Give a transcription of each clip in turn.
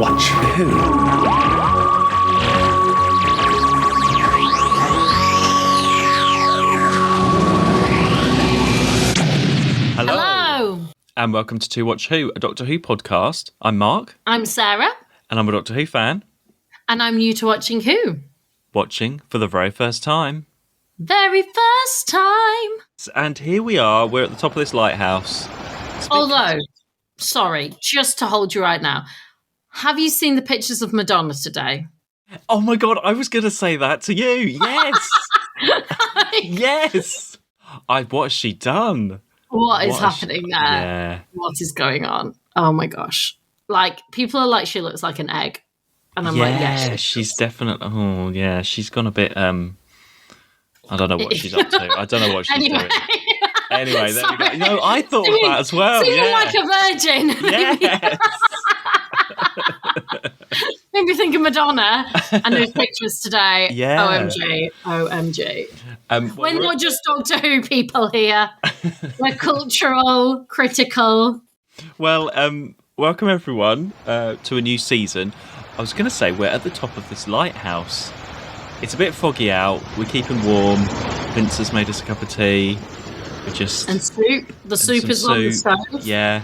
Watch who? Hello. And welcome to To Watch Who, a Doctor Who podcast. I'm Mark. I'm Sarah. And I'm a Doctor Who fan. And I'm new to watching Who. Watching for the very first time. Very first time. And here we are. We're at the top of this lighthouse. Although, sorry, just to hold you right now. Have you seen the pictures of Madonna today? Oh my God, I was going to say that to you. Yes. Yes. What has she done? What is happening there? Yeah. What is going on? Oh my gosh. Like, people are like, she looks like an egg. And I'm like, yeah. She's definitely, she's gone a bit, I don't know what she's up to. I don't know what she's doing. Anyway, there we go. No, I thought of that as well. Singing like a virgin. Yes. Made me think of Madonna and those pictures today. Yeah. OMG. We're We're not just Doctor Who people here. We're cultural, critical. Well, welcome everyone to a new season. I was going to say we're at the top of this lighthouse. It's a bit foggy out. We're keeping warm. Vince has made us a cup of tea. And soup. The soup is on the stove. Yeah.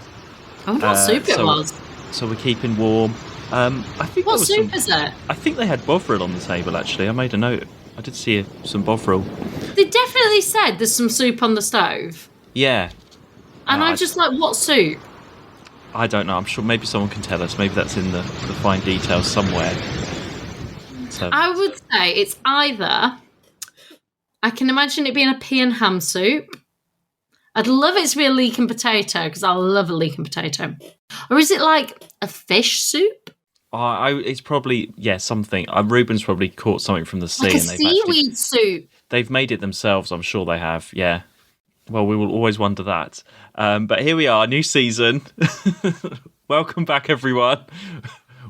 I wonder what soup it was. So we're keeping warm. I think what soup is it? I think they had bovril on the table, actually. I made a note. I did see some bovril. They definitely said there's some soup on the stove. Yeah. And I'm just like, what soup? I don't know. I'm sure maybe someone can tell us. Maybe that's in the fine details somewhere. So I would say it's either... I can imagine it being a pea and ham soup. I'd love it to be a leek and potato, because I love a leek and potato. Or is it like a fish soup? It's probably, something. Ruben's probably caught something from the sea. Like a seaweed soup. They've made it themselves, I'm sure they have, yeah. Well, we will always wonder that. But here we are, new season. Welcome back, everyone.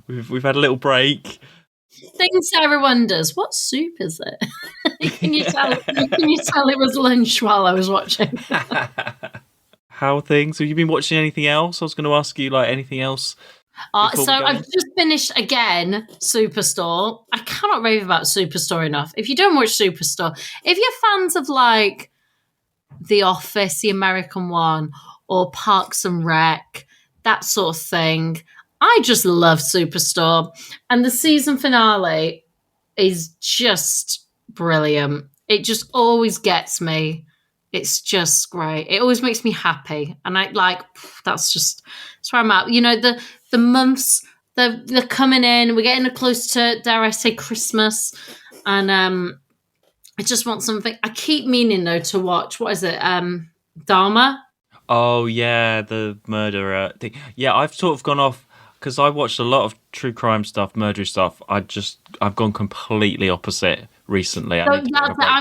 We've had a little break. Thing Sarah wonders, what soup is it? Can you tell it was lunch while I was watching? How are things? Have you been watching anything else? I was going to ask you, anything else? So I've just finished again Superstore. I cannot rave about Superstore enough. If you don't watch Superstore, if you're fans of The Office, the American one, or Parks and Rec, that sort of thing, I just love Superstore. And the season finale is just brilliant. It just always gets me. It's just great. It always makes me happy. And that's where I'm at. You know, the months, they're coming in. We're getting close to, dare I say, Christmas. And I just want something. I keep meaning, though, to watch. What is it? Dharma? Oh, yeah, the murderer thing. Yeah, I've sort of gone off, because I watched a lot of true crime stuff, murder stuff. I've gone completely opposite recently. I'm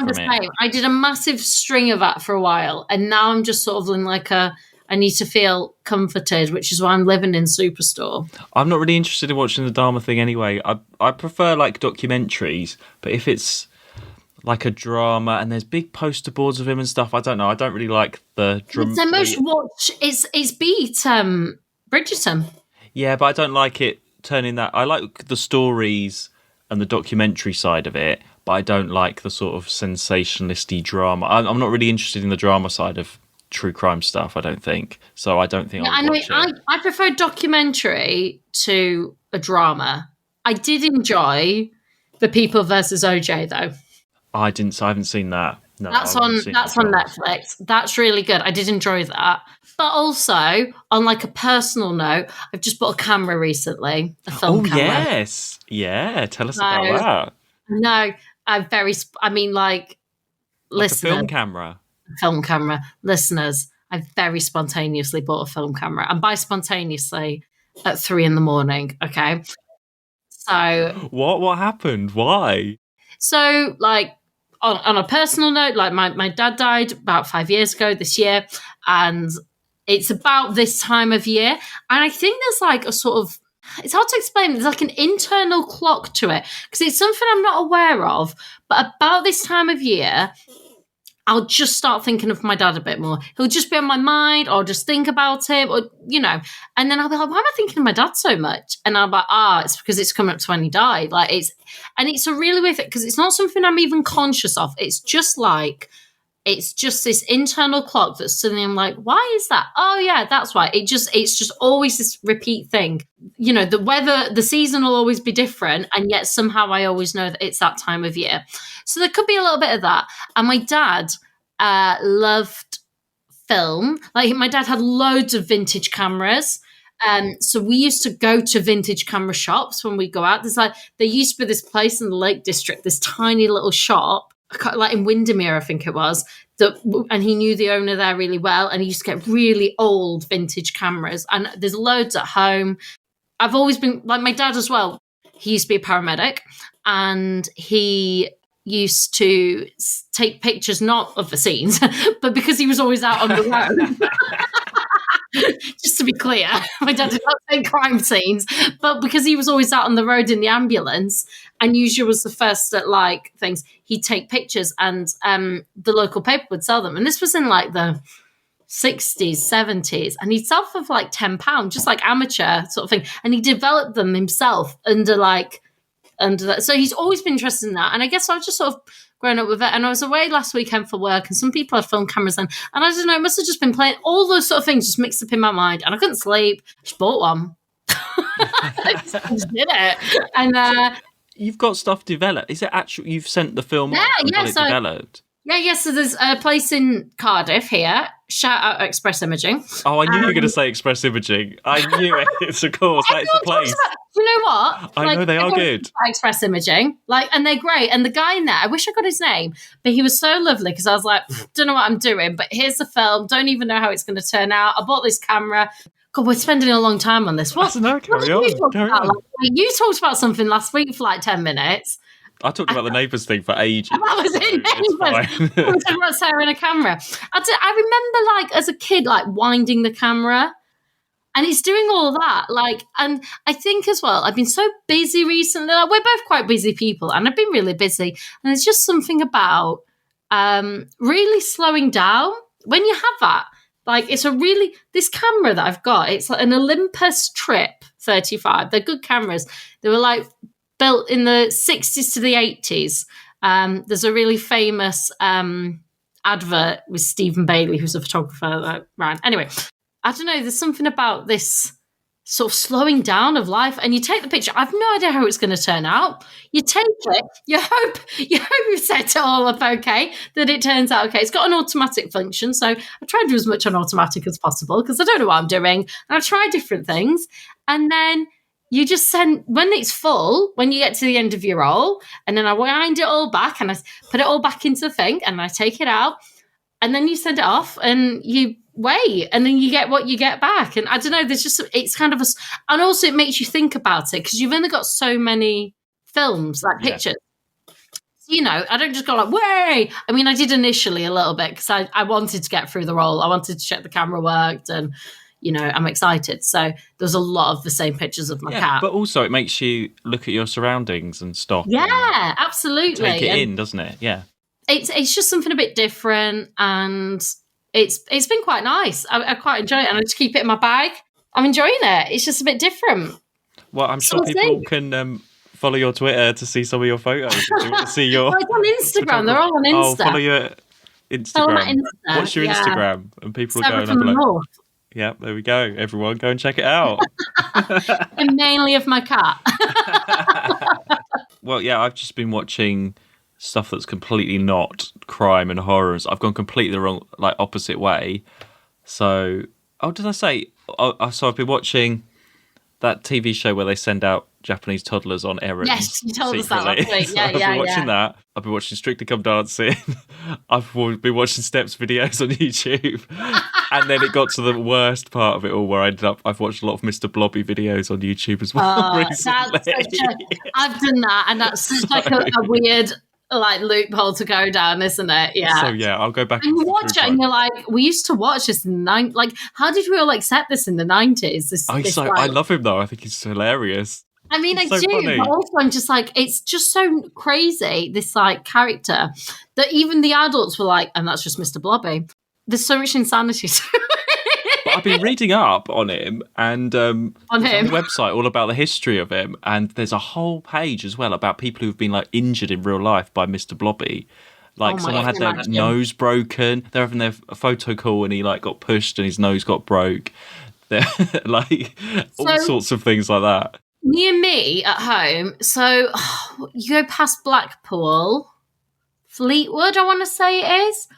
the same. I did a massive string of that for a while, and now I'm just sort of in I need to feel comforted, which is why I'm living in Superstore. I'm not really interested in watching the Dharma thing anyway. I prefer documentaries, but if it's like a drama and there's big poster boards of him and stuff, I don't know. I don't really like the drama. It's the most watch is beat Bridgerton. Yeah, but I don't like it turning that. I like the stories and the documentary side of it, but I don't like the sort of sensationalisty drama. I'm not really interested in the drama side of true crime stuff, I don't think. So I don't think I'll watch it. I prefer documentary to a drama. I did enjoy The People versus OJ, though. I haven't seen that. No, that's on Netflix. That's really good. I did enjoy that. But also, on a personal note, I've just bought a camera recently, a film camera. Oh, yes. Yeah, tell us about that. No, listeners. A film camera? Film camera. Listeners, I very spontaneously bought a film camera. And by spontaneously, at 3 a.m, okay? So... What happened? Why? So, on a personal note, my dad died about 5 years ago this year, and it's about this time of year. And I think there's a sort of, it's hard to explain, there's an internal clock to it, because it's something I'm not aware of, but about this time of year, I'll just start thinking of my dad a bit more. He'll just be on my mind, or I'll just think about him, or, and then I'll be like, why am I thinking of my dad so much? And I'm like, it's because it's coming up to when he died. Like, it's a really weird thing, because it's not something I'm even conscious of. It's just this internal clock that suddenly I'm like, why is that? Oh yeah, that's why. It's just always this repeat thing. The weather, the season will always be different, and yet somehow I always know that it's that time of year. So there could be a little bit of that. And my dad loved film. Like, my dad had loads of vintage cameras. So we used to go to vintage camera shops when we go out. There used to be this place in the Lake District, this tiny little shop, like in Windermere, I think it was, and he knew the owner there really well, and he used to get really old vintage cameras, and there's loads at home. I've always been, like my dad as well, he used to be a paramedic, and he used to take pictures, not of the scenes, but because he was always out on the road. Just to be clear, my dad did not take crime scenes, but because he was always out on the road in the ambulance, and usually was the first at like things, he'd take pictures, and the local paper would sell them. And this was in like the 60s, 70s, and he'd sell them for like £10, just like amateur sort of thing. And he developed them himself under that. So he's always been interested in that. And I guess I've just sort of grown up with it. And I was away last weekend for work, and some people had film cameras then. And I don't know, it must have just been playing all those sort of things just mixed up in my mind. And I couldn't sleep. I just bought one. I just did it. And you've got stuff developed. Is it actually, you've sent the film off and got it developed? Yeah. So there's a place in Cardiff here. Shout out Express Imaging. Oh, I knew you were going to say Express Imaging. I knew it. It's, of course, that's the place. You know what? I know they are good. Express Imaging, and they're great. And the guy in there, I wish I got his name, but he was so lovely, because I was like, don't know what I'm doing, but here's the film. Don't even know how it's going to turn out. I bought this camera. God, we're spending a long time on this. What? No, carry on. You talked about something last week for like 10 minutes. I talked about the Neighbours thing for ages. That was it. We were talking about Sarah and a camera. I remember, like, as a kid, like, winding the camera. And it's doing all that. Like, and I think as well, I've been so busy recently. Like, we're both quite busy people, and I've been really busy. And there's just something about really slowing down when you have that. Like, this camera that I've got, it's like an Olympus Trip 35. They're good cameras. They were like built in the 60s to the 80s. There's a really famous advert with Stephen Bailey, who's a photographer that ran. Anyway, I don't know, there's something about this sort of slowing down of life, and you take the picture. I've no idea how it's going to turn out. You take it, you hope you've set it all up okay, that it turns out okay. It's got an automatic function, so I try to do as much on automatic as possible, because I don't know what I'm doing, and I try different things, and then you just send, when it's full, when you get to the end of your roll, and then I wind it all back, and I put it all back into the thing, and I take it out, and then you send it off, and you wait, and then you get what you get back. And I don't know, there's just, it's kind of and also it makes you think about it, because you've only got so many films, like pictures. You know, I don't just go like, way. I mean, I did initially a little bit, because I wanted to get through the roll. I wanted to check the camera worked, and, you know, I'm excited. So there's a lot of the same pictures of my cat. But also it makes you look at your surroundings and stop. Yeah, absolutely. Take it in, doesn't it? Yeah. It's just something a bit different, and it's been quite nice. I quite enjoy it, and I just keep it in my bag. I'm enjoying it. It's just a bit different. Well, I'm sure people can follow your Twitter to see some of your photos. If they want to see your... It's on Instagram. They're all on Insta. Oh, follow your Instagram. What's your Instagram? And people will go and have a look. Yeah, there we go. Everyone, go and check it out. And mainly of my cat. Well, yeah, I've just been watching stuff that's completely not crime and horrors. I've gone completely the wrong, like, opposite way. So, did I say? So I've been watching that TV show where they send out Japanese toddlers on errands. Yes, you told us that secretly. last week. Yeah, I've been watching that. I've been watching Strictly Come Dancing. I've been watching Steps videos on YouTube. And then it got to the worst part of it all, where I've watched a lot of Mr. Blobby videos on YouTube as well recently. I've done that, and that's such like a weird, like, loophole to go down, isn't it? Yeah. So yeah, I'll go back. And you watch it, and you're like, we used to watch this in the 90s. Like, how did we all accept this in the 90s? I love him though. I think he's hilarious. I mean, I so do, funny. but also I'm just like, it's just so crazy, this like character, that even the adults were like, and that's just Mr. Blobby. There's so much insanity But I've been reading up on him, and on there's a him. whole website all about the history of him, and there's a whole page as well about people who've been like injured in real life by Mr. Blobby. Like Oh my, someone I had can their imagine. nose broken. They're having their photo call, and he like got pushed, and his nose got broke. They're like all So sorts of things like that. near me at home, so you go past Blackpool, Fleetwood, I want to say it is.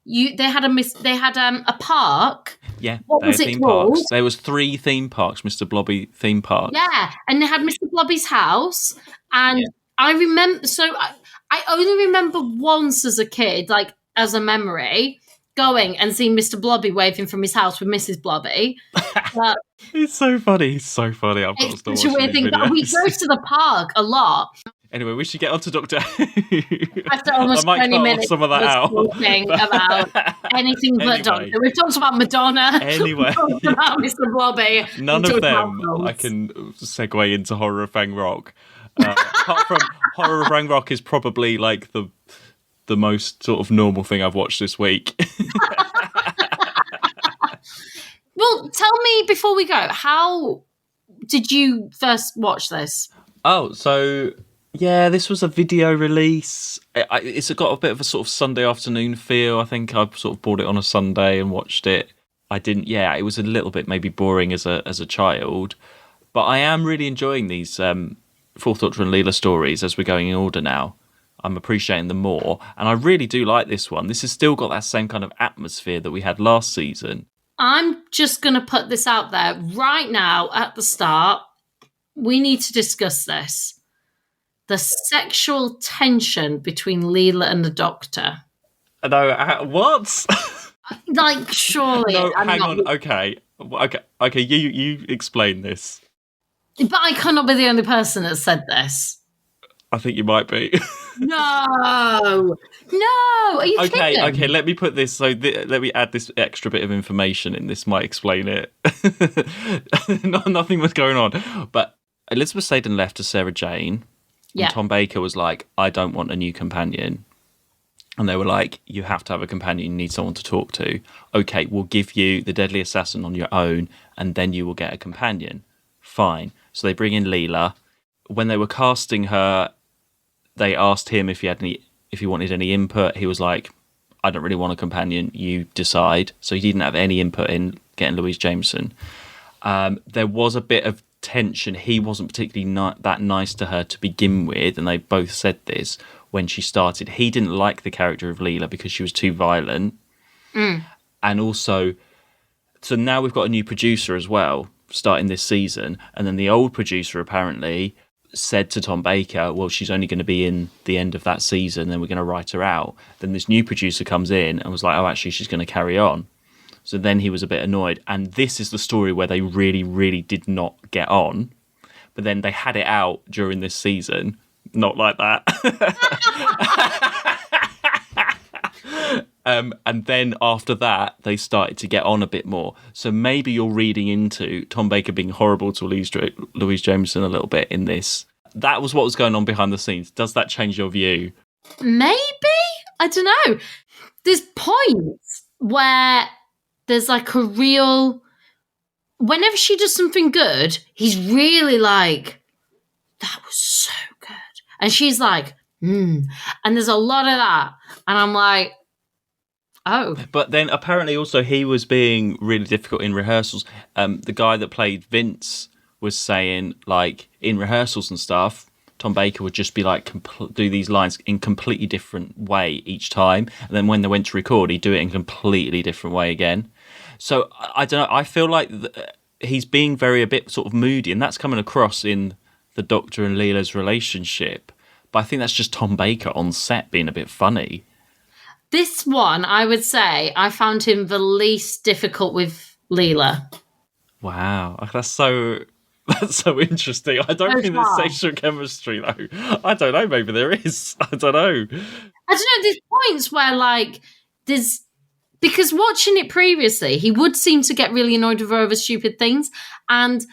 They had a park. Yeah, What they was had it theme called? parks. There was 3 theme parks, Mr. Blobby theme parks. Yeah, and they had Mr. Blobby's house, and Yeah. I remember. So I only remember once as a kid, like as a memory, going and seeing Mr. Blobby waving from his house with Mrs. Blobby. But He's so funny. He's so funny. I've got to it's start such a watching weird these thing. But we videos. go to the park a lot. Anyway, we should get on to Doctor Who. After I almost might 20 cut off minutes some of that of us out. talking about anything but Anyway. Doctor. We've talked about Madonna. Anyway. We've talked about Mr. Blobby. None We've of talked about them films. I can segue into Horror of Fang Rock. Apart from Horror of Fang Rock is probably like the most sort of normal thing I've watched this week. Well, tell me before we go, how did you first watch this? Oh, so yeah, this was a video release. It's got a bit of a sort of Sunday afternoon feel. I think I sort of bought it on a Sunday and watched it. I didn't. Yeah, it was a little bit maybe boring as a child, but I am really enjoying these Fourth Doctor and Leela stories as we're going in order now. I'm appreciating them more, and I really do like this one. This has still got that same kind of atmosphere that we had last season. I'm just going to put this out there right now at the start. We need to discuss this. The sexual tension between Leela and the Doctor. No, what? Like, surely. No, I'm hang not- on. Okay. You explain this. But I cannot be the only person that said this. I think you might be. No. Are you kidding? Okay. Let me put this. So let me add this extra bit of information in. This might explain it. Nothing was going on, but Elizabeth Sladen left to Sarah Jane. Yeah. And Tom Baker was like, I don't want a new companion. And they were like, you have to have a companion, you need someone to talk to. Okay, we'll give you the Deadly Assassin on your own, and then you will get a companion. Fine. So they bring in Leela. When they were casting her, they asked him if he wanted any input. He was like, I don't really want a companion, you decide. So he didn't have any input in getting Louise Jameson. There was a bit of tension. He wasn't particularly that nice to her to begin with, and they both said this when she started. He didn't like the character of Leela because she was too violent. And also, so now we've got a new producer as well starting this season, and then the old producer apparently said to Tom Baker, well, she's only going to be in the end of that season, then we're going to write her out. Then this new producer comes in and was like, oh, actually she's going to carry on. So then he was a bit annoyed. And this is the story where they really, really did not get on. But then they had it out during this season. Not like that. And then after that, they started to get on a bit more. So maybe you're reading into Tom Baker being horrible to Louise Jameson a little bit in this. That was what was going on behind the scenes. Does that change your view? Maybe? I don't know. There's points where there's like a real... Whenever she does something good, he's really like, that was so good. And she's like, And there's a lot of that. And I'm like, oh. But then apparently also he was being really difficult in rehearsals. The guy that played Vince was saying, like, in rehearsals and stuff, Tom Baker would just be like, do these lines in completely different way each time. And then when they went to record, he'd do it in completely different way again. So I don't know. I feel like he's being a bit sort of moody, and that's coming across in the Doctor and Leela's relationship. But I think that's just Tom Baker on set being a bit funny. This one, I would say, I found him the least difficult with Leela. Wow, that's so interesting. I don't think there's sexual chemistry though. I don't know. Maybe there is. I don't know. There's points where like there's. Because watching it previously, he would seem to get really annoyed with her over stupid things. And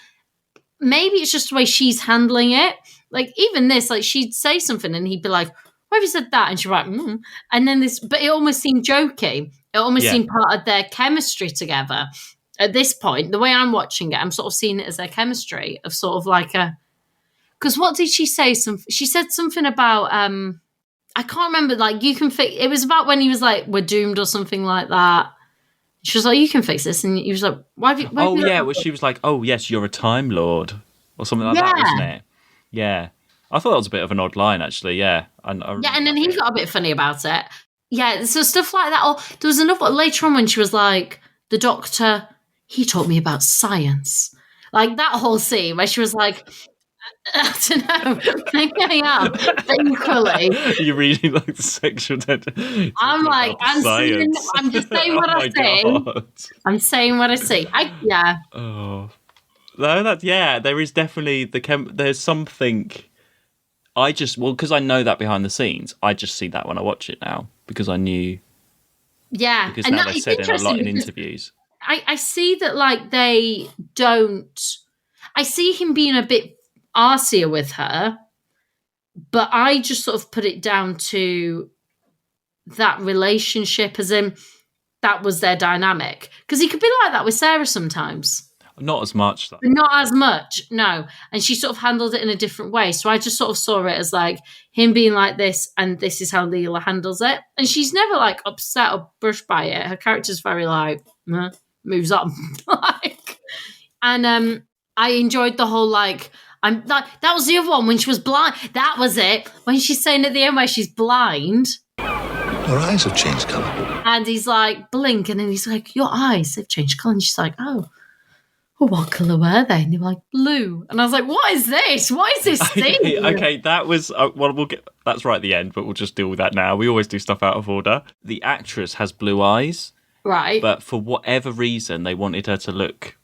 maybe it's just the way she's handling it. Like, even this, like, she'd say something and he'd be like, why have you said that? And she'd be like, And then this, but it almost seemed jokey. It almost seemed part of their chemistry together. At this point, the way I'm watching it, I'm sort of seeing it as their chemistry of sort of like because what did she say? She said something about, I can't remember, like, you can fix, it was about when he was like, we're doomed or something like that. She was like, you can fix this. And he was like, why have you... well, she was like, oh, yes, you're a Time Lord. Or something like that, wasn't it? Yeah. I thought that was a bit of an odd line, actually, yeah. And then he got a bit funny about it. Yeah, so stuff like that. Or there was another, later on when she was like, the doctor, he taught me about science. Like, that whole scene where she was like... I don't know. Maybe I am. But equally, you're reading like the sexual tension. I'm like, I'm just saying what I say. I'm saying what I say. Yeah. Oh no, there is definitely there's something. Because I know that behind the scenes, I just see that when I watch it now because I knew. Yeah, because now they said it a lot in interviews. I see that, like, they don't. I see him being a bit arsier with her, but I just sort of put it down to that relationship, as in that was their dynamic. Because he could be like that with Sarah sometimes. Not as much, though. Not as much, no. And she sort of handled it in a different way. So I just sort of saw it as like him being like this, and this is how Leela handles it. And she's never like upset or brushed by it. Her character's very like, moves on. And I enjoyed the whole like, that was the other one when she was blind. That was it. When she's saying at the end where she's blind. Her eyes have changed colour. And he's like, blink. And then he's like, your eyes, they've changed colour. And she's like, oh, what colour were they? And they were like, blue. And I was like, what is this? What is this thing? Okay, that was, that's right at the end, but we'll just deal with that now. We always do stuff out of order. The actress has blue eyes. Right. But for whatever reason, they wanted her to look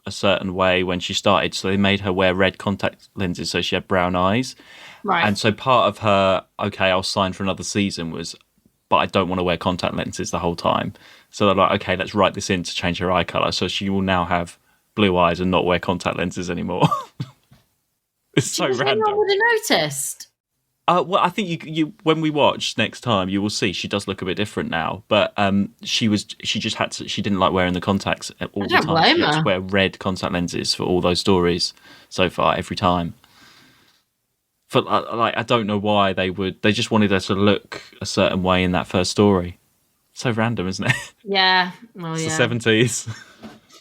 a certain way when she started, so they made her wear red contact lenses so she had brown eyes. Right. And so part of her, okay, I'll sign for another season was, but I don't want to wear contact lenses the whole time. So they're like, okay, let's write this in to change her eye colour, so she will now have blue eyes and not wear contact lenses anymore. It's so random. I would have noticed. Well, I think you when we watch next time, you will see she does look a bit different now. But she didn't like wearing the contacts all the time. She had to wear red contact lenses for all those stories so far, every time. For like, I don't know why they just wanted her to look a certain way in that first story. So random, isn't it? Yeah. Well, it's the 70s.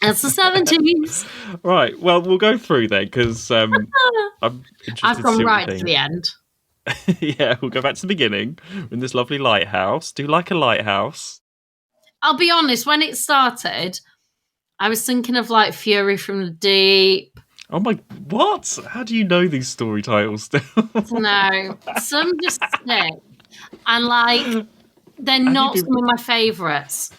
It's the 70s. Right. Well, we'll go through then because I'm interested. I've gone right to the end. Yeah, we'll go back to the beginning in this lovely lighthouse. Do you like a lighthouse? I'll be honest, when it started, I was thinking of like Fury from the Deep. Oh my, what? How do you know these story titles still? No, some just stick. And like, they're not some of my favourites.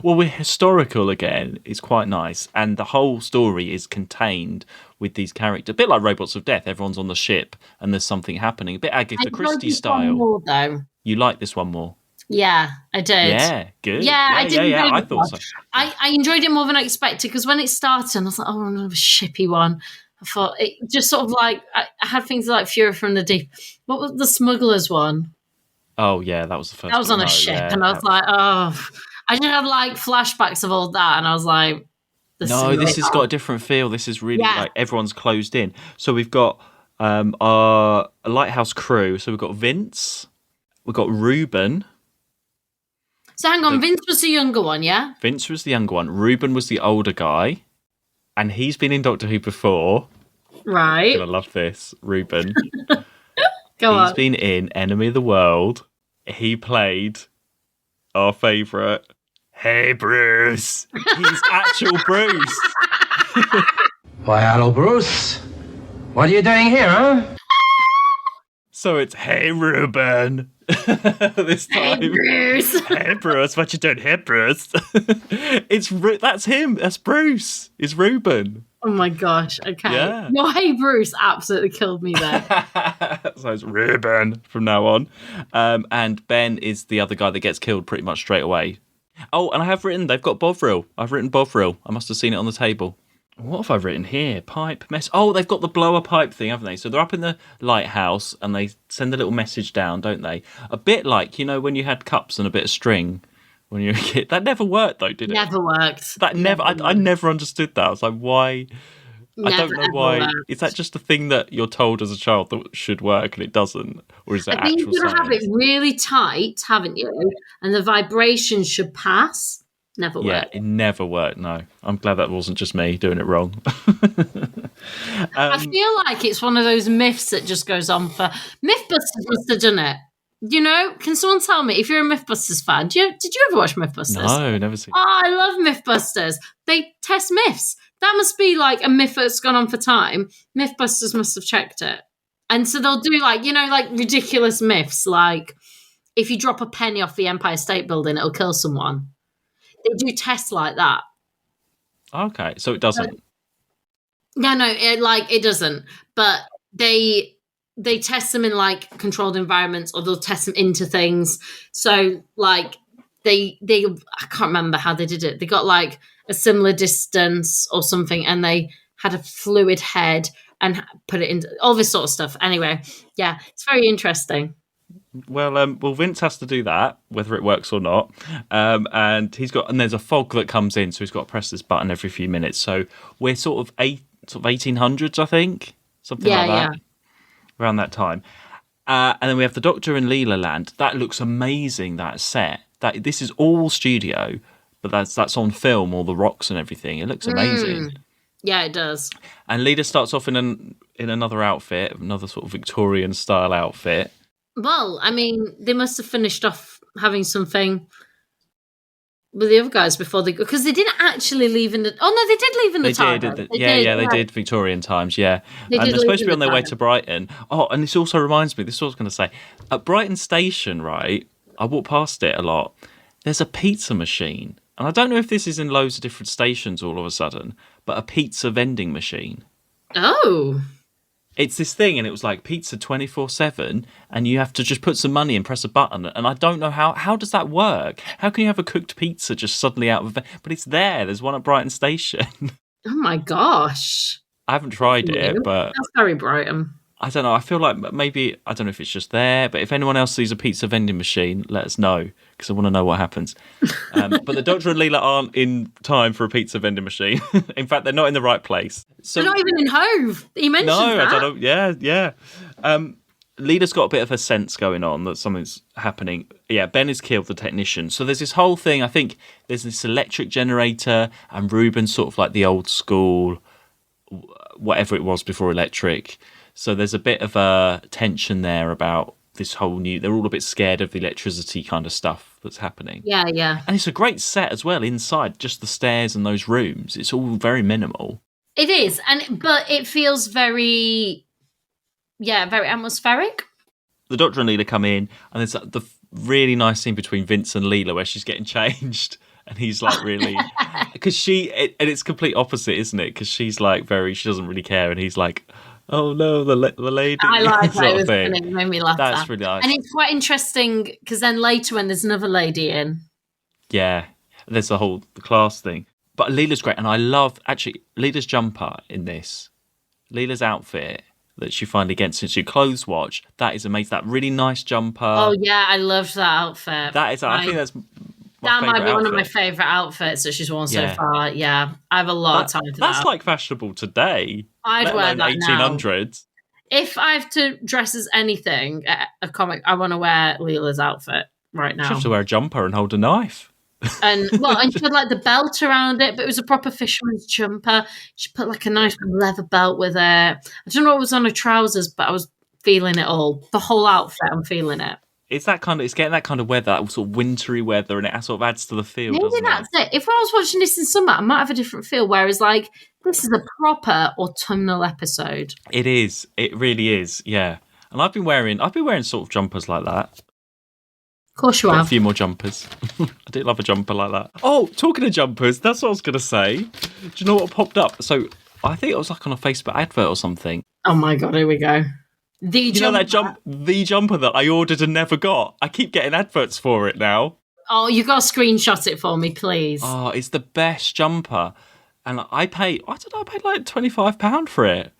Well, we're historical again. It's quite nice. And the whole story is contained with these characters. A bit like Robots of Death. Everyone's on the ship and there's something happening. A bit Agatha Christie style. More, though. You like this one more? Yeah, I did. Yeah, good. Yeah, I did. Yeah, I thought so. I enjoyed it more than I expected because when it started, I was like, oh, another shippy one. I thought it just sort of like, I had things like Fury from the Deep. What was the Smugglers one? Oh, yeah, that was the first one. That was on a ship. And I was like, oh... I just had like flashbacks of all that, and I was like, this has got a different feel. This is really like everyone's closed in. So we've got our lighthouse crew. So we've got Vince, we've got Ruben. So hang on, Vince was the younger one, yeah? Vince was the younger one. Ruben was the older guy, and he's been in Doctor Who before. Right. I love this, Ruben. Go on. He's been in Enemy of the World. He played our favourite. Hey, Bruce. He's actual Bruce. Why, hello, Bruce. What are you doing here, huh? So it's, hey, Ruben. This time. Hey, Bruce. Hey, Bruce. What you doing here, Bruce? That's him. That's Bruce. It's Ruben. Oh, my gosh. Okay. Yeah. No, hey, Bruce absolutely killed me there. So it's Ruben from now on. And Ben is the other guy that gets killed pretty much straight away. Oh, and I have written, they've got Bovril. I've written Bovril. I must have seen it on the table. What have I written here? Pipe mess. Oh, they've got the blower pipe thing, haven't they? So they're up in the lighthouse and they send a little message down, don't they? A bit like, when you had cups and a bit of string when you were a kid. That never worked though, did it? Never worked. That never. I never understood that. I was like, why? I don't know why. Worked. Is that just a thing that you're told as a child that should work and it doesn't, or is it I think actual you've got to have science? it really tight, haven't you? And the vibration should pass. Never Yeah, worked. it never worked. No, I'm glad that wasn't just me doing it wrong. I feel like it's one of those myths that just goes on for. Mythbusters must have done it. Can someone tell me if you're a Mythbusters fan? Did you ever watch Mythbusters? No, never seen. Oh, I love Mythbusters. They test myths. That must be like a myth that's gone on for time. Mythbusters must have checked it. And so they'll do like ridiculous myths, like if you drop a penny off the Empire State Building, it'll kill someone. They do tests like that. Okay, so it doesn't. No, it doesn't. But they test them in like controlled environments, or they'll test them into things. So like they I can't remember how they did it. They got like a similar distance or something, and they had a fluid head and put it into all this sort of stuff. Anyway, yeah, it's very interesting. Well, Vince has to do that, whether it works or not. And there's a fog that comes in, so he's got to press this button every few minutes. So we're sort of 1800s, I think, something like that, around that time. And then we have the Doctor in Leela Land. That looks amazing. That set. This is all studio, but that's on film, all the rocks and everything. It looks amazing. Yeah, it does. And Leela starts off in another outfit, another sort of Victorian style outfit. Well, I mean, they must have finished off having something with the other guys before they go, because they didn't actually leave in the. Oh no, they did leave in the time. They did Victorian times, yeah. And they're supposed to be on their way to Brighton. Oh, and this also reminds me. This is what I was going to say. At Brighton Station, right? I walk past it a lot. There's a pizza machine, and I don't know if this is in loads of different stations all of a sudden, but a pizza vending machine. Oh. It's this thing, and it was like pizza 24/7, and you have to just put some money and press a button. And I don't know how does that work? How can you have a cooked pizza just suddenly out of a... But it's there. There's one at Brighton Station. Oh my gosh. I haven't tried it, but... That's very Brighton. I don't know. I feel like maybe... I don't know if it's just there, but if anyone else sees a pizza vending machine, let us know, because I want to know what happens. But the Doctor and Leela aren't in time for a pizza vending machine. In fact, they're not in the right place. So, they're not even in Hove. He mentioned that. No, I don't know. Yeah. Leela's got a bit of a sense going on that something's happening. Yeah, Ben is killed, the technician. So there's this whole thing. I think there's this electric generator, and Ruben's sort of like the old school, whatever it was before electric. So there's a bit of a tension there about this whole new... They're all a bit scared of the electricity kind of stuff that's happening. Yeah. And it's a great set as well inside, just the stairs and those rooms. It's all very minimal. It is, but it feels very atmospheric. The Doctor and Leela come in, and there's the really nice scene between Vince and Leela where she's getting changed, and he's like really... Because and it's complete opposite, isn't it? Because she's like she doesn't really care, and he's like... Oh no, the lady. I like sort that. Of thing. It made me laugh. That's really nice. And it's quite interesting because then later when there's another lady in. Yeah, there's the class thing. But Leela's great. And I love, actually, Leela's jumper in this. Leela's outfit that she finally gets into clothes watch. That is amazing. That really nice jumper. Oh yeah, I loved that outfit. That is, I think that's... That might be one of my favourite outfits that she's worn so far. Yeah, I have a lot of time for that. That's like fashionable today. I'd wear that 1800s. Now. If I have to dress as anything at a comic, I want to wear Leela's outfit right now. She has to wear a jumper and hold a knife. And she had like the belt around it, but it was a proper fisherman's jumper. She put like a nice leather belt with it. I don't know what was on her trousers, but I was feeling it all. The whole outfit, I'm feeling it. It's getting that kind of weather, that sort of wintry weather, and it sort of adds to the feel. Maybe that's it. If I was watching this in summer, I might have a different feel. Whereas, like, this is a proper autumnal episode. It is. It really is. Yeah. And I've been wearing sort of jumpers like that. Of course you have. A few more jumpers. I do love a jumper like that. Oh, talking of jumpers, that's what I was going to say. Do you know what popped up? So I think it was like on a Facebook advert or something. Oh my God, here we go. The jumper that I ordered and never got. I keep getting adverts for it now. Oh, you got to screenshot it for me, please. Oh, it's the best jumper. And I paid like £25 for it.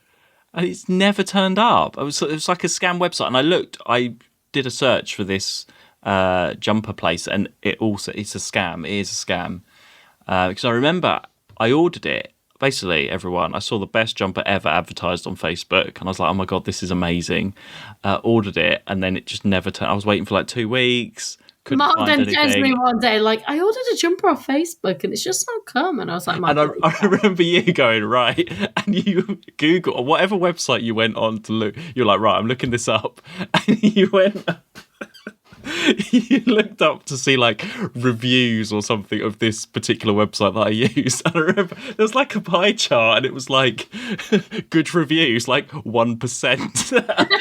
And it's never turned up. It was like a scam website. And I did a search for this jumper place, and it's a scam. It is a scam. Because I remember I ordered it. Basically, everyone, I saw the best jumper ever advertised on Facebook, and I was like, oh my God, this is amazing. Ordered it, and then it just never turned. I was waiting for like 2 weeks. Mark then turns to me one day, like, I ordered a jumper off Facebook and it's just not come. And I was like, Mark, and I remember you going, right, and you Google or whatever website you went on to look, you're like, right, I'm looking this up. And you went, you looked up to see like reviews or something of this particular website that I used. And I remember there was like a pie chart and it was like good reviews, like 1%.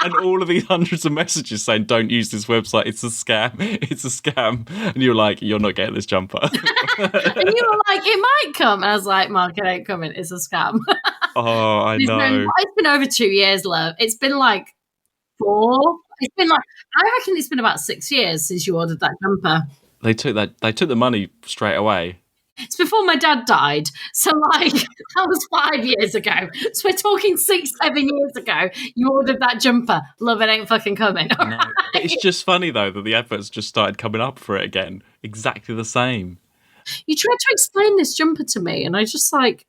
And all of these hundreds of messages saying, don't use this website, it's a scam, it's a scam. And you're like, you're not getting this jumper. And you were like, it might come. And I was like, Mark, it ain't coming, it's a scam. Oh, I know. It's been over 2 years, love. It's been like 4. It's been like, I reckon it's been about 6 years since you ordered that jumper. They took the money straight away. It's before my dad died. So, like, that was 5 years ago. So we're talking 6, 7 years ago. You ordered that jumper. Love, it ain't fucking coming. No. But it's just funny, though, that the adverts just started coming up for it again. Exactly the same. You tried to explain this jumper to me, and I just, like,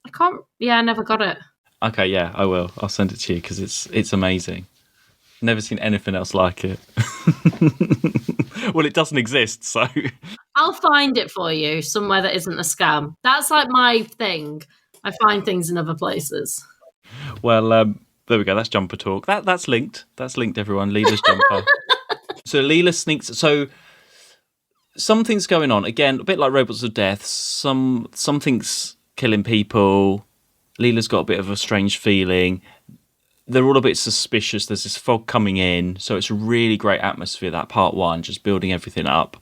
I can't... Yeah, I never got it. Okay, yeah, I will. I'll send it to you, because it's amazing. Never seen anything else like it. Well, it doesn't exist, so... I'll find it for you somewhere that isn't a scam. That's like my thing. I find things in other places. Well, there we go. That's jumper talk. That's linked. That's linked, everyone. Leela's jumper. So Leela sneaks... So something's going on. Again, a bit like Robots of Death. Something's killing people. Leela's got a bit of a strange feeling. They're all a bit suspicious. There's this fog coming in. So it's a really great atmosphere, that part 1, just building everything up.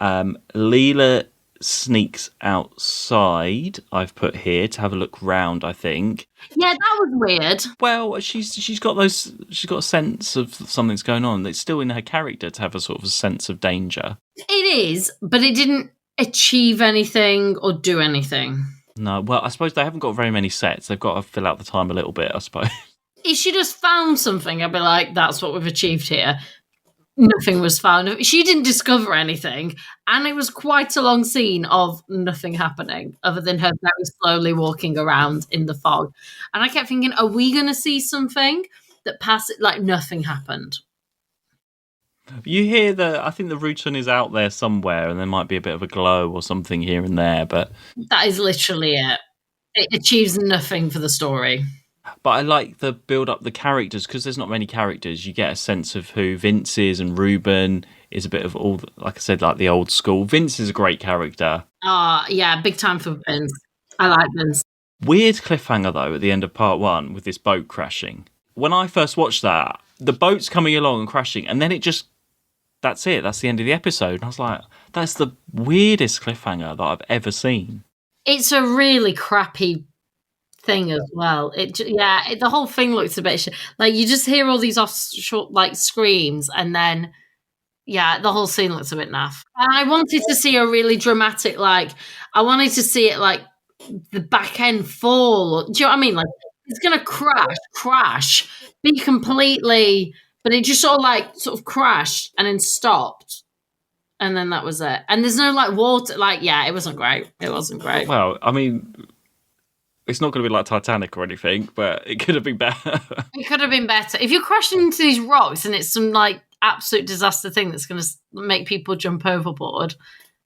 Leela sneaks outside, I've put here, to have a look round, I think. Yeah, that was weird. Well, she's got a sense of something's going on. It's still in her character to have a sort of a sense of danger. It is, but it didn't achieve anything or do anything. No, well, I suppose they haven't got very many sets. They've got to fill out the time a little bit, I suppose. If she just found something, I'd be like, that's what we've achieved here. Nothing was found. She didn't discover anything, and it was quite a long scene of nothing happening other than her very slowly walking around in the fog. And I kept thinking, are we going to see something that passes? Like, nothing happened. You hear I think the Rutan is out there somewhere, and there might be a bit of a glow or something here and there, but... That is literally it. It achieves nothing for the story. But I like the build up the characters, because there's not many characters. You get a sense of who Vince is, and Ruben is a bit of all, like I said, like the old school. Vince is a great character. Yeah, big time for Vince. I like Vince. Weird cliffhanger though at the end of part 1 with this boat crashing. When I first watched that, the boat's coming along and crashing, and then that's it. That's the end of the episode. And I was like, that's the weirdest cliffhanger that I've ever seen. It's a really crappy thing as well. The whole thing looks a bit like you just hear all these short like screams, and then the whole scene looks a bit naff. And I wanted to see a really dramatic, like I wanted to see it like the back end fall. Do you know what I mean? Like it's gonna crash, be completely, but it just sort of crashed and then stopped. And then that was it. And there's no like water, it wasn't great. It wasn't great. Well, I mean, it's not going to be like Titanic or anything, but it could have been better. It could have been better. If you're crashing into these rocks and it's some like absolute disaster thing that's going to make people jump overboard,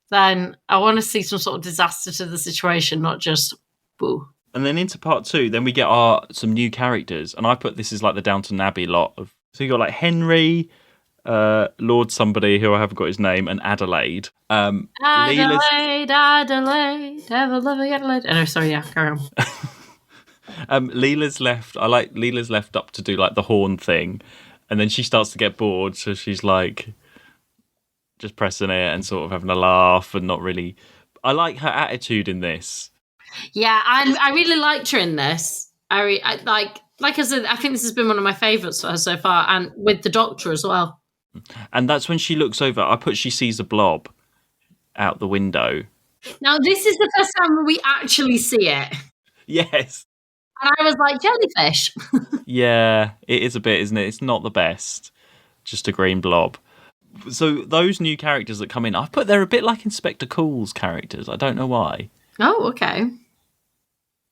then I want to see some sort of disaster to the situation, not just boo. And then into part 2, then we get some new characters. And I put this is like the Downton Abbey lot of. So you got like Henry, Lord somebody who I haven't got his name, and Adelaide. Adelaide, ever loving Adelaide. Oh, sorry, yeah, carry on. Leela's left. I like Leela's left up to do like the horn thing, and then she starts to get bored, so she's like just pressing it and sort of having a laugh and not really. I like her attitude in this. Yeah, I really liked her in this. I like I said, I think this has been one of my favourites for her so far, and with the Doctor as well. And that's when she looks over. She sees a blob out the window. Now, this is the first time we actually see it. Yes. And I was like, jellyfish. Yeah, it is a bit, isn't it? It's not the best. Just a green blob. So those new characters that come in, I've put they're a bit like Inspector Cool's characters. I don't know why. Oh, okay.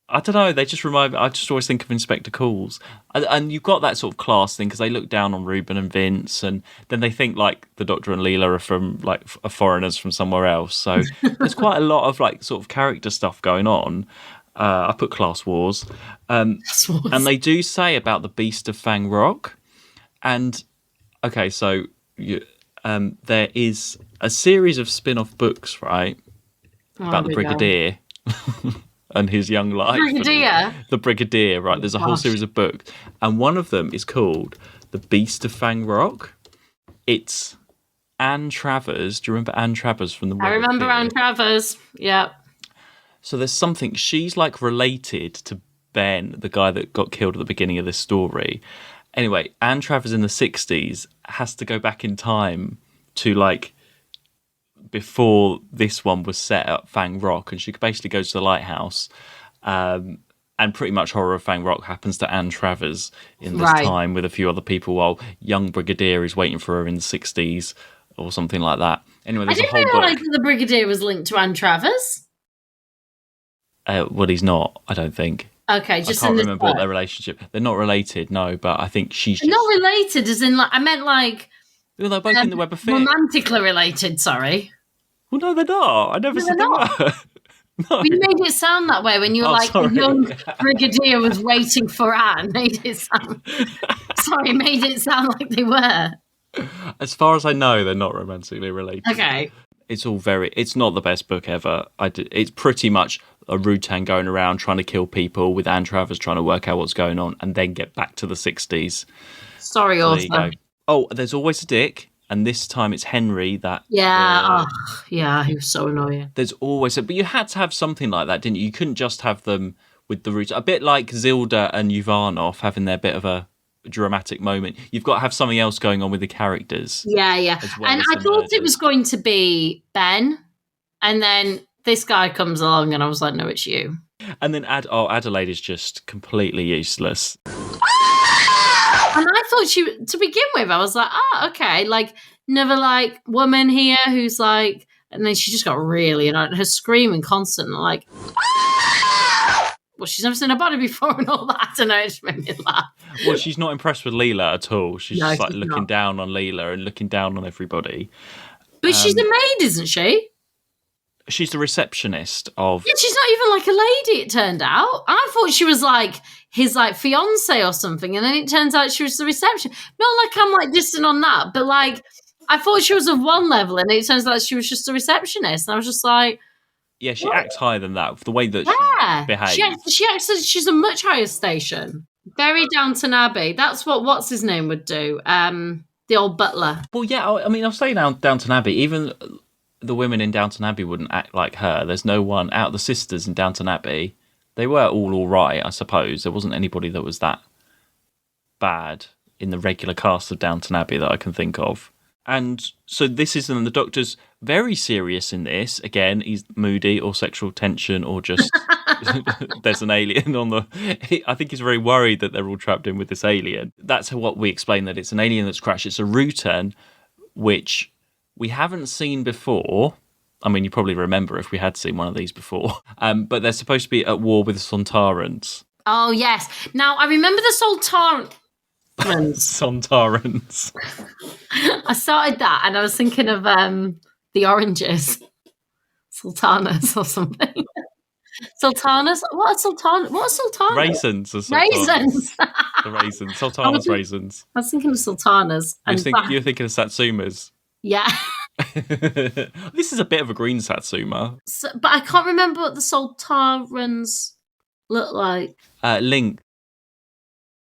I don't know. They just remind me. I just always think of Inspector Cool's, and you've got that sort of class thing because they look down on Ruben and Vince, and then they think like the Doctor and Leela are from like are foreigners from somewhere else. So there's quite a lot of like sort of character stuff going on. I put class wars, and they do say about the Beast of Fang Rock, and okay, so there is a series of spin-off books, right, about the Brigadier. And his young life. The Brigadier, right. There's a whole series of books. And one of them is called The Beast of Fang Rock. It's Anne Travers. Do you remember Anne Travers from the I remember Anne Travers. Yep. So there's something, she's like related to Ben, the guy that got killed at the beginning of this story. Anyway, Anne Travers in the 60s has to go back in time to like before this one was set at Fang Rock, and she basically goes to the lighthouse, and pretty much Horror of Fang Rock happens to Anne Travers in this time with a few other people, while young Brigadier is waiting for her in the 60s or something like that. Anyway, there's a whole book. I didn't realise that the Brigadier was linked to Anne Travers. Well, he's not, I don't think. Okay, just I can't remember what their relationship. They're not related, no, but I think she's just... Not related, as in, like, I meant like... Well, they're both in the Web of Fear. Romantically related, sorry. Well, no, they're not. I never said they were. No. You made it sound that way when you were the young Brigadier was waiting for Anne. Made it sound like they were. As far as I know, they're not romantically related. Okay. It's not the best book ever. It's pretty much a Rutan going around trying to kill people with Anne Travers trying to work out what's going on and then get back to the 60s. Sorry, so author. Oh, there's always a dick. And this time it's Henry that... Yeah, he was so annoying. There's always... But you had to have something like that, didn't you? You couldn't just have them with the roots. A bit like Zilda and Yuvanov having their bit of a dramatic moment. You've got to have something else going on with the characters. Yeah. And I thought it was going to be Ben. And then this guy comes along and I was like, no, it's you. And then Adelaide is just completely useless. And I thought to begin with, I was like, okay, like, another, like, woman here who's, like, and then she just got really annoyed. Her screaming constantly, like, well, she's never seen a body before and all that. I don't know, it just made me laugh. Well, she's not impressed with Leela at all. She's just, like, looking down on Leela and looking down on everybody. But she's a maid, isn't she? She's the receptionist of... Yeah, she's not even like a lady, it turned out. I thought she was like his like fiance or something, and then it turns out she was the reception. Not like I'm like distant on that, but like I thought she was of one level, and it turns out she was just a receptionist. And I was just like... Yeah, she acts higher than that, the way that she behaves. She acts as she's a much higher station. Very Downton Abbey. That's what's his name would do. The old butler. Well, yeah, I mean, I'll say Downton Abbey, even... The women in Downton Abbey wouldn't act like her. There's no one out of the sisters in Downton Abbey. They were all right, I suppose. There wasn't anybody that was that bad in the regular cast of Downton Abbey that I can think of. And so this is, and the Doctor's very serious in this. Again, he's moody or sexual tension or just there's an alien on the... I think he's very worried that they're all trapped in with this alien. That's what we explain, that it's an alien that's crashed. It's a Rutan, which... we haven't seen before. I mean, you probably remember if we had seen one of these before. But they're supposed to be at war with the Sontarans. Oh, yes. Now, I remember the Sontarans. Sontarans. I started that and I was thinking of the oranges. Sultanas or something. Sultanas? What are sultanas? Raisins. Raisins. The raisins. Sultanas raisins. I was thinking of sultanas. You're thinking of Satsumas. Yeah. This is a bit of a green Satsuma. But I can't remember what the Sultarans look like. Link.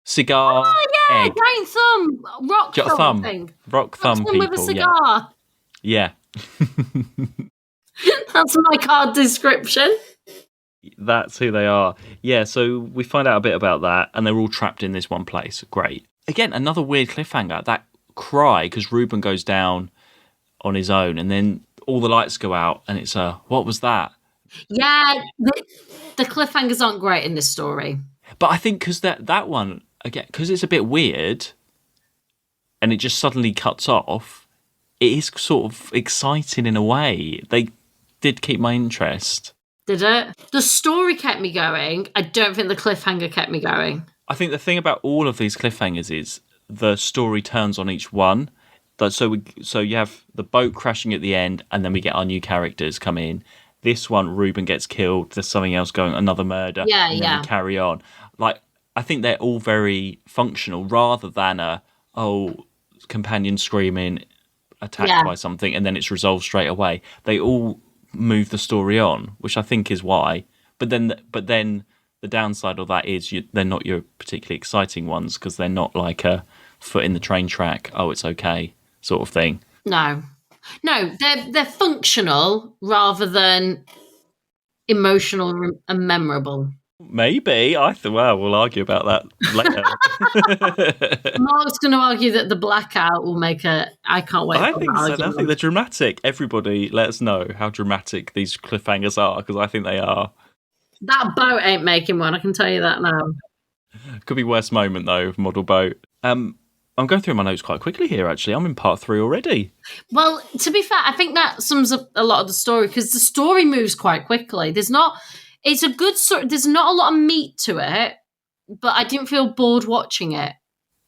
Cigar. Oh, yeah. Egg. Giant thumb. Rock thumb thing. Rock thumb people. With a cigar. Yeah. That's my card description. That's who they are. Yeah, so we find out a bit about that, and they're all trapped in this one place. Great. Again, another weird cliffhanger. That cry, because Ruben goes down on his own, and then all the lights go out, and it's what was that? Yeah, the cliffhangers aren't great in this story. But I think because that one, again, because it's a bit weird and it just suddenly cuts off, it is sort of exciting in a way. They did keep my interest. Did it? The story kept me going. I don't think the cliffhanger kept me going. I think the thing about all of these cliffhangers is the story turns on each one. So you have the boat crashing at the end, and then we get our new characters come in. This one, Ruben gets killed. There's something else going, another murder. Yeah, and then we carry on. Like, I think they're all very functional, rather than companion screaming, attacked by something, and then it's resolved straight away. They all move the story on, which I think is why. But then the downside of that is they're not your particularly exciting ones because they're not like a foot in the train track. Oh, it's okay, sort of thing. No, they're functional rather than emotional and memorable. Maybe we'll argue about that later. Mark's going to argue that the blackout will make I can't wait. I think so. I think they're dramatic. Everybody, let us know how dramatic these cliffhangers are because I think they are. That boat ain't making one. I can tell you that now. Could be worst moment though. Model boat. I'm going through my notes quite quickly here. Actually, I'm in part 3 already. Well, to be fair, I think that sums up a lot of the story because the story moves quite quickly. It's a good story. There's not a lot of meat to it, but I didn't feel bored watching it.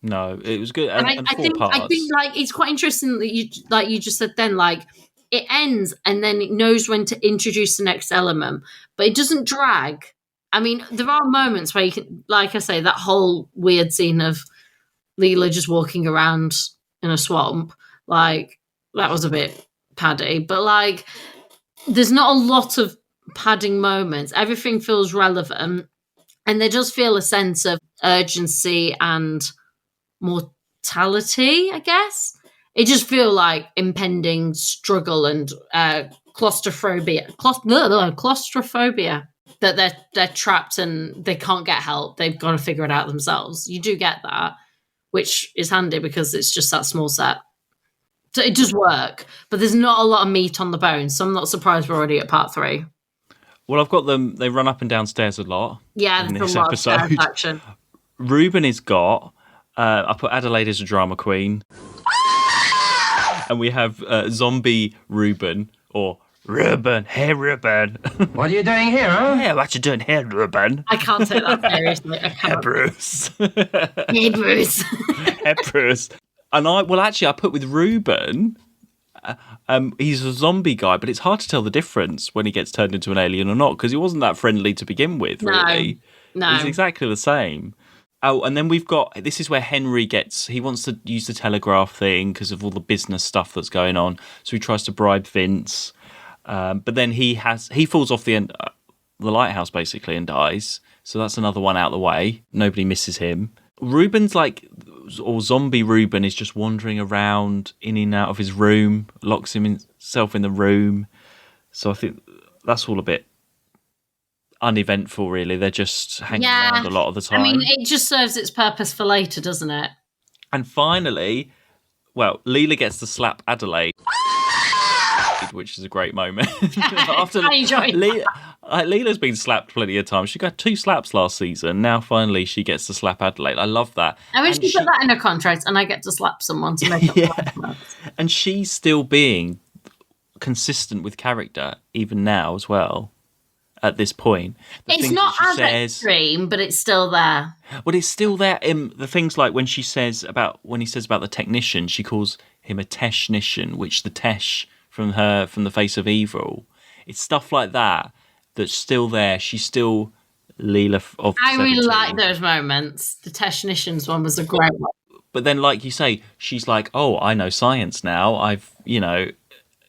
No, it was good. And I think like it's quite interesting that you just said then like it ends and then it knows when to introduce the next element, but it doesn't drag. I mean, there are moments where you can, like I say, that whole weird scene of Leela just walking around in a swamp, like that was a bit paddy, but like there's not a lot of padding moments. Everything feels relevant and there does feel a sense of urgency and mortality, I guess. It just feels like impending struggle and claustrophobia that they're trapped and they can't get help. They've got to figure it out themselves. You do get that, which is handy because it's just that small set. So it does work, but there's not a lot of meat on the bone. So I'm not surprised we're already at part 3. Well, I've got them. They run up and down stairs a lot. Yeah, in there's this a lot episode. of action. Ruben is got. I put Adelaide as a drama queen, and we have zombie Ruben or Ruben. Hey, Ruben. What are you doing here, huh? Yeah, what you doing here, Ruben? I can't take that seriously. I Hey, can't. Bruce. Hey, Bruce. Hey, Bruce. And I put with Ruben. He's a zombie guy, but it's hard to tell the difference when he gets turned into an alien or not because he wasn't that friendly to begin with. Really, No. He's exactly the same. Oh, and then this is where Henry he wants to use the telegraph thing because of all the business stuff that's going on. So he tries to bribe Vince, but then he falls off the lighthouse basically and dies. So that's another one out of the way. Nobody misses him. Ruben's zombie Ruben is just wandering around in and out of his room, locks himself in the room. So I think that's all a bit uneventful, really. They're just hanging around a lot of the time. I mean, it just serves its purpose for later, doesn't it? And finally, Leela gets to slap Adelaide, which is a great moment. After I enjoyed that. Leela's been slapped plenty of times. She got 2 slaps last season. Now, finally, she gets to slap Adelaide. I love that. I wish she put that in her contract and I get to slap someone to make up for that. And she's still being consistent with character, even now as well. At this point, it's not as extreme, but it's still there. Well, it's still there. The things like when he says about the technician, she calls him a technician, which the Tesh from the Face of Evil. It's stuff like that that's still there. She's still Leela of. I really like those moments. The technicians one was a great one. But then, like you say, she's like, "Oh, I know science now.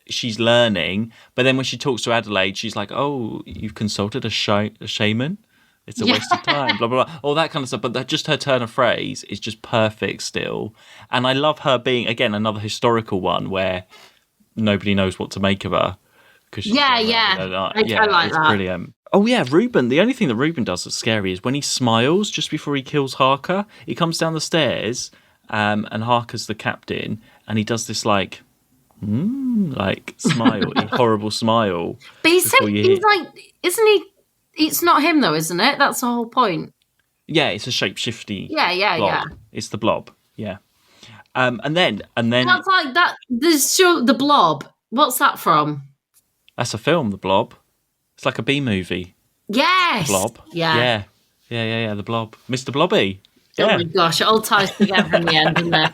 She's learning." But then when she talks to Adelaide, she's like, "Oh, you've consulted a shaman? It's a waste of time." Blah blah blah, all that kind of stuff. But just her turn of phrase is just perfect still, and I love her being again another historical one where nobody knows what to make of her because I like it's that. brilliant. Oh yeah, Ruben. The only thing that Ruben does that's scary is when he smiles just before he kills Harker. He comes down the stairs, and Harker's the captain, and he does this like like smile, horrible smile. But before you he's hit. like, isn't he? It's not him though, isn't it? That's the whole point. Yeah, it's a shapeshifty. Yeah. blob. It's the blob. Yeah. And then That's like that. The show, The Blob. What's that from? that's a film, The Blob. It's like a B movie. Yes. Blob. Yeah. Yeah. The Blob. Mr. Blobby. Oh Yeah. my gosh, it all ties together in the end, doesn't it?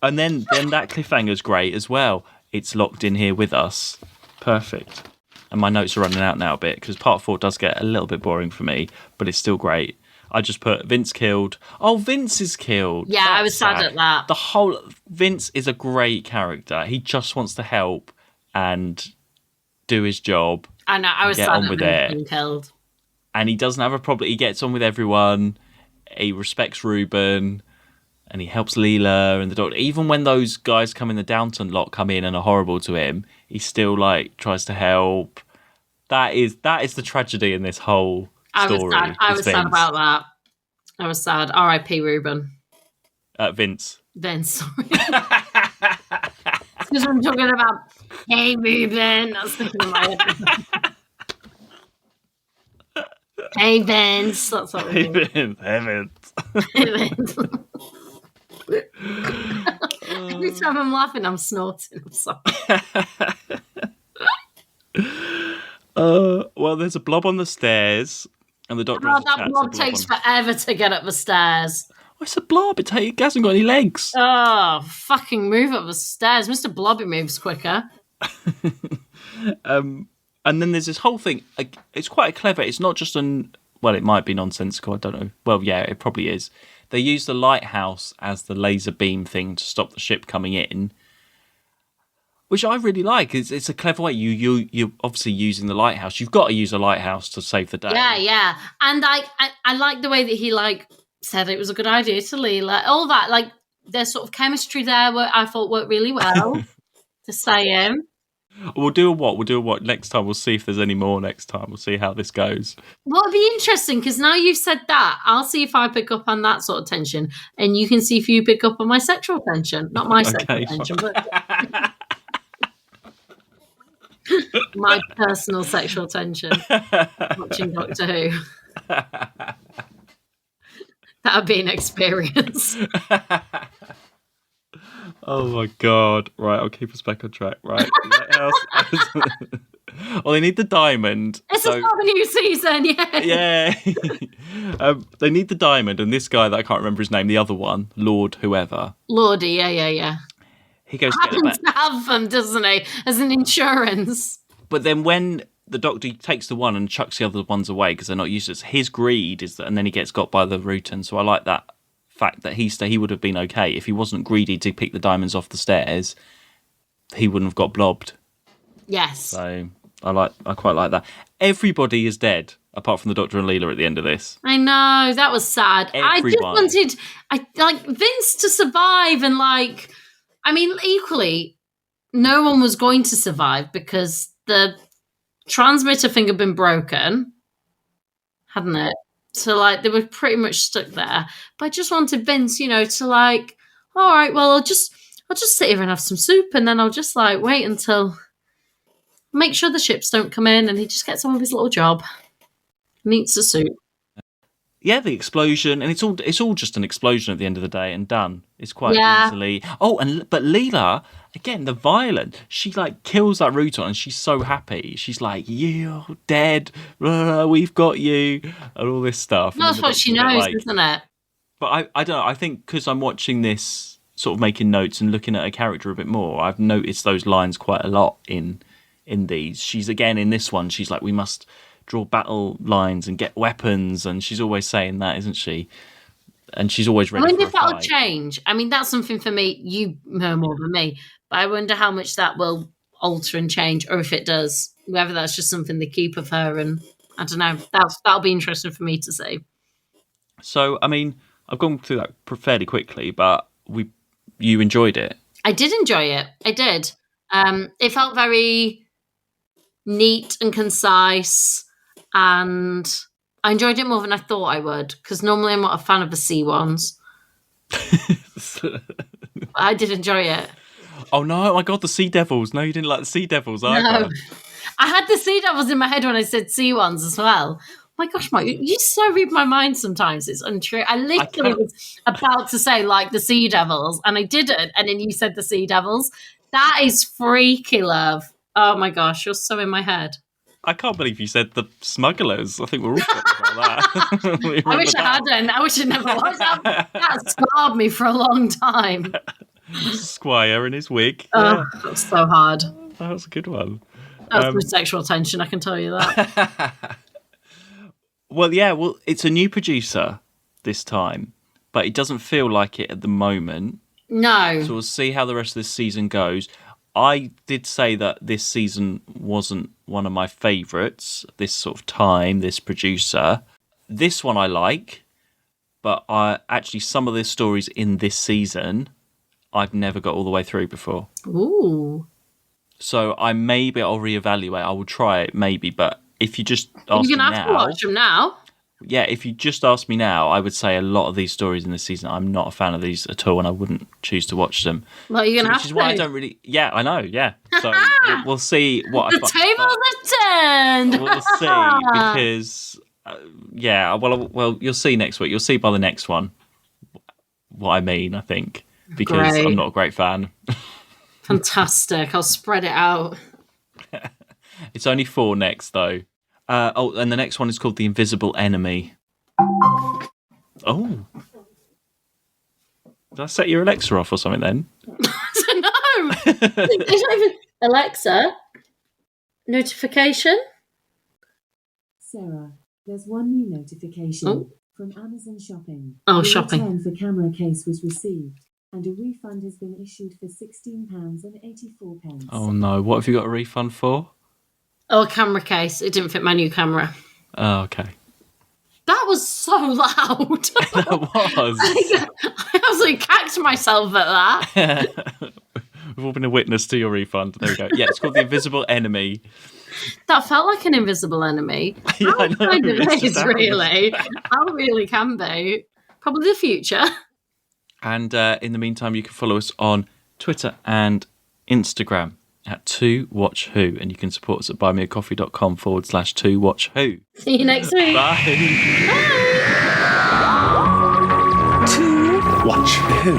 And then that cliffhanger's great as well. It's locked in here with us. Perfect. And my notes are running out now a bit because part 4 does get a little bit boring for me, but it's still great. I just put Vince killed. Oh, Vince is killed. Yeah, I was sad at that. The whole Vince is a great character. He just wants to help and do his job. I know. I was Get sad on at with him it. being killed. And he doesn't have a problem. He gets on with everyone. He respects Ruben. And he helps Leela and the doctor. Even when those guys come in, the Downton lot come in and are horrible to him, he still like tries to help. That is the tragedy in this whole story. I was sad about that. I was sad. R.I.P. Ruben. Vince. Vince, sorry. Because I'm talking about, hey, Ruben. That's sticking in my head. Hey, Vince. That's what Hey, we're Vince. Hey, Vince. Vince. Every time I'm laughing, I'm snorting. I'm sorry. Well, there's a blob on the stairs, and the doctor has a chat That to blob the takes on- forever to get up the stairs. Oh, it's a blob. It hasn't got any legs. Oh, fucking move up the stairs. Mr. Blobby moves quicker. And then there's this whole thing. It's quite clever. It's not just well, it might be nonsensical. I don't know. Well, yeah, it probably is. They use the lighthouse as the laser beam thing to stop the ship coming in, which I really like. It's a clever way. You're obviously using the lighthouse. You've got to use a lighthouse to save the day. Yeah. And I like the way that he said it was a good idea to Leela. All that, there's sort of chemistry there where I thought worked really well to say him. We'll do a what next time. We'll see if there's any more next time. We'll see how this goes. Well, it'll be interesting because now you've said that, I'll see if I pick up on that sort of tension, and you can see if you pick up on my sexual tension. Not my sexual tension, but my personal sexual tension. Watching Doctor Who. That would be an experience. Oh my god! Right, I'll keep us back on track. Right, well, they need the diamond. This is not a new season, yeah. Yeah. They need the diamond, and this guy that I can't remember his name, the other one, Lord whoever. Lordy, yeah. He goes to get it Happens back. to have them, doesn't he? As an insurance. But then when the doctor takes the one and chucks the other ones away because they're not useless, his greed is that, and then he gets got by the Rutan. So I like that fact that he would have been okay if he wasn't greedy to pick the diamonds off the stairs. He wouldn't have got blobbed. Yes. So I quite like that. Everybody is dead apart from the Doctor and Leela at the end of this. I know, that was sad. Everyone. I just wanted Vince to survive, and equally, no one was going to survive because the transmitter thing had been broken, hadn't it? So they were pretty much stuck there. But I just wanted Vince, to all right, well, I'll just sit here and have some soup, and then I'll just wait until make sure the ships don't come in, and he just gets on with his little job. And eats the soup. Yeah, the explosion, and it's all just an explosion at the end of the day and done. It's quite easily. Oh, but Leela, again, the violent. She kills that Rutan, and she's so happy. She's like, "You're dead. We've got you," and all this stuff. That's what she knows, isn't it? But I don't know. I think because I'm watching this, sort of making notes and looking at her character a bit more, I've noticed those lines quite a lot in these. She's again in this one. She's like, "We must draw battle lines and get weapons," and she's always saying that, isn't she? And she's always ready. I wonder if that'll change. That's something for me. You know more than me, but I wonder how much that will alter and change, or if it does, whether that's just something they keep of her. And I don't know. That'll be interesting for me to see. So, I've gone through that fairly quickly, but you enjoyed it. I did enjoy it. I did. It felt very neat and concise. And I enjoyed it more than I thought I would, because normally I'm not a fan of the sea ones. I did enjoy it. Oh no! Oh my God, the Sea Devils. No, you didn't like the Sea Devils either. No. I had the sea devils in my head when I said sea ones as well. My gosh, Mike, you so read my mind sometimes. It's untrue. I literally was about to say like the sea devils, and I didn't. And then you said the sea devils. That is freaky, love. Oh my gosh, you're so in my head. I can't believe you said the smugglers. I think we're all talking about that. I wish I hadn't. I wish I'd never watched that. That scarred me for a long time. Squire and his wig. Oh, that's so hard. That was a good one. That was my sexual tension, I can tell you that. Well, it's a new producer this time, but it doesn't feel like it at the moment. No. So we'll see how the rest of this season goes. I did say that this season wasn't one of my favourites, this sort of time, this producer. This one I like, but actually some of the stories in this season I've never got all the way through before. Ooh. So I'll reevaluate. I will try it maybe, but if you just ask me now... You're going to have to watch them now. Yeah, if you just ask me now, I would say a lot of these stories in this season, I'm not a fan of these at all, and I wouldn't choose to watch them. Well, you're going to have to. Which is why I don't really... Yeah, I know, yeah. So we'll see what the tables have turned! We'll see, because... well, you'll see next week. You'll see by the next one what I mean, I think, because Great. I'm not a great fan. Fantastic. I'll spread it out. It's only 4 next, though. And the next one is called The Invisible Enemy. Oh. Did I set your Alexa off or something then? No. It's not even... Alexa, notification? Sarah, there's one new notification from Amazon Shopping. Oh, Your shopping. return for camera case was received, and a refund has been issued for £16.84. Oh no, what have you got a refund for? Oh, a camera case. It didn't fit my new camera. Oh, okay. That was so loud. That was. I was like, cacked myself at that. We've all been a witness to your refund. There we go. Yeah, it's called The Invisible Enemy. That felt like an invisible enemy. Yeah, I know. Kind of is, really. How really can be. Probably the future. And in the meantime, you can follow us on Twitter and Instagram at 2WatchWho, and you can support us at buymeacoffee.com/2watchwho. See you next week. Bye. Bye. To watch who?